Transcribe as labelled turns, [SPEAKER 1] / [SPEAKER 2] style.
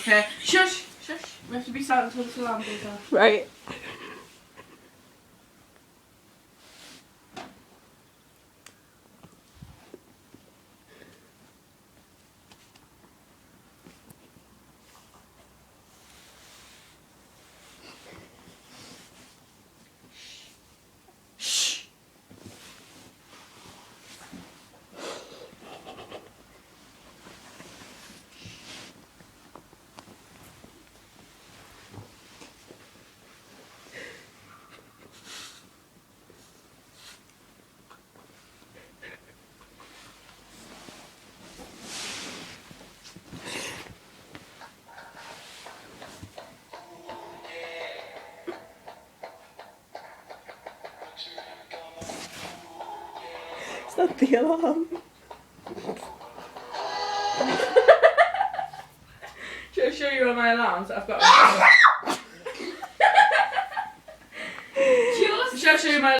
[SPEAKER 1] Okay, shush, shush. We have to be silent until this alarm goes off.
[SPEAKER 2] Right.
[SPEAKER 1] Shh.
[SPEAKER 2] Is that the alarm?
[SPEAKER 1] Should I show you all my alarms that I've got? Should I show you my